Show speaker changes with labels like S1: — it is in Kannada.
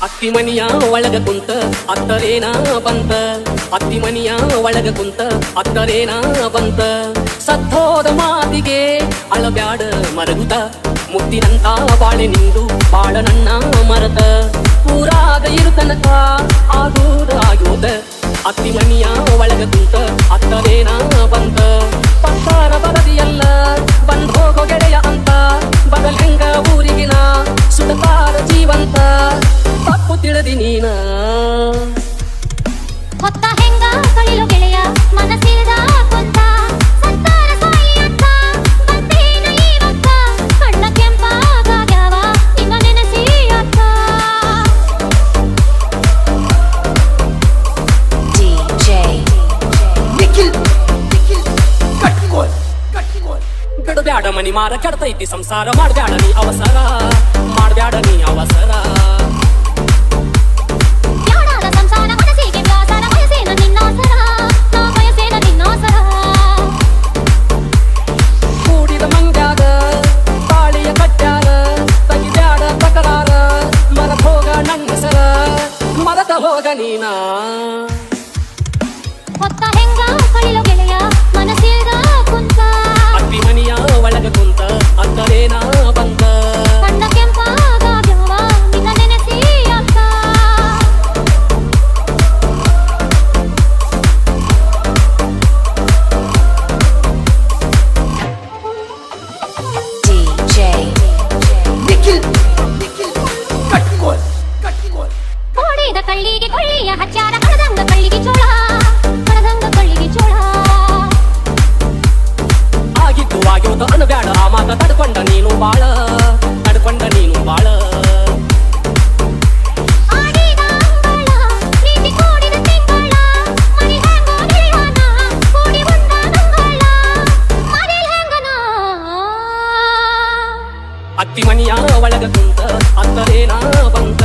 S1: ಅತ್ತಿ ಮನಿಯ ಒಳಗ ಕುಂತ ಅತ್ತರೇನ ಬಂತ, ಅತ್ತಿ ಮನಿಯ ಒಳಗ ಕುಂತ ಅತ್ತರೇನ ಬಂತ. ಸತ್ತೋದ ಮಾತಿಗೆ ಅಳಬ್ಯಾಡ ಮರಗುತ, ಮುತ್ತಿನಂತ ಬಾಳೆ ನಿಂದು ಬಾಳ ನನ್ನ ಮರತ. ಊರಾಗ ಇರುತನಕ ಆದೂರ ಆಗೋದ, ಅತ್ತಿ ಮನಿಯ ಒಳಗ ಕುಂತ ಅತ್ತರೇನ ಬಂತ. ಪತ್ತಾರ ಬರದಿಯಲ್ಲ ಬಂದ್ ಹೋಗೋ ಗೆಳೆಯ ಅಂತ, ಬದಲ್ ಹೆಂಗ ಊರಿಗಿನ ಸುಡತಾರ ಜೀವಂತ. ತಪ್ಪು ತಿಳಿದಿ ನೀನ
S2: ಹೊತ್ತ ಹೆಂಗ ಕಳಿಲು ಗೆಳೆಯ ಮನಸ್ಸಿಲ್ದ ಕೊಂತ. ಸತ್ತಾರ ಸಾಯಿ ಅಂತ ಬಂದೇನ ಇವತ್ತ, ಕಣ್ಣ ಕೆಂಪಾಗ್ಯಾವ ನಿನ್ನ ನೆನಸಿ ಅತ್ತ.
S1: ಬಿಡಬ್ಯಾಡ ಮನಿ ಮಾರ ಕೆಡ್ತೈತಿ ಸಂಸಾರ, ಮಾಡ್ಬ್ಯಾಡ ನೀ ಅವಸರ, ಮಾಡ್ಬ್ಯಾಡ ನೀ ಅವಸರ.
S2: ಯಾಡಾದ ಸಂಸಾರ ಮನಸ್ಸಿಗೆ ವ್ಯಾಸರ, ಬಯಸೇನ ನಿನ್ನಾಸರ, ನಾ ಬಯಸೇನ ನಿನ್ನಾಸರ.
S1: ಕೂಡಿದ ಮಂಗ್ಯಾಗ ತಾಳಿಯ ಕಟ್ಟ್ಯಾರ, ತೆಗಿಬ್ಯಾಡ ತಕರಾರ, ಮರತ ಹೋಗ ನನ್ನಸರ, ಮರತ ಹೋಗ ನೀನ.
S2: ಹೊತ್ತ ಹೆಂಗ ಕಳಿಲು ಗೆಳೆಯ ಮನಸ್ಸಿಲ್ದ ಕುಂತ.
S1: ಅತ್ತಿ ಮನಿಯ ಒಳಗ ಕುಂತ ಅತ್ತರೇನ ಬಂತ.
S2: ಕಣ್ಣ ಕೆಂಪಾಗ್ಯಾವ ನಿನ್ನ ನೆನಸಿ ಅತ್ತ. ಕೋಡಿದ ಕಳ್ಳಿಗೆ ಕೊಳ್ಳಿಯ ಹಚ್ಚಾರ, ಕಳದಂಗ ಕಳ್ಳಿಗೆ ಚೋಳ, ಕಳದಂಗ ಕಳ್ಳಿಗೆ ಚೋಳ.
S1: ಆಗಿದ್ದು ಆಗ್ಯೋದು ಅನ್ಬ್ಯಾಡ ಆ ಮಾತ, ತಡ್ಕೊಂಡ ನೀನು ಬಾಳ, ತಡ್ಕೊಂಡ ನೀನು ಬಾಳ.
S2: ಆಡಿದ ಅಂಗಳ ಪ್ರೀತಿ ಕೂಡಿದ ತಿಂಗಳ, ಮನಿ ಹೆಂಗೋ ನಿಲ್ವನ ಕೂಡಿ ಉಂಡ ನಂಗಳ, ಮನೆಲ್ ಹೆಂಗನ.
S1: ಅತ್ತಿ ಮನಿಯ ಒಳಗ ಕುಂತ ಅತ್ತರೇನ ಬಂತ.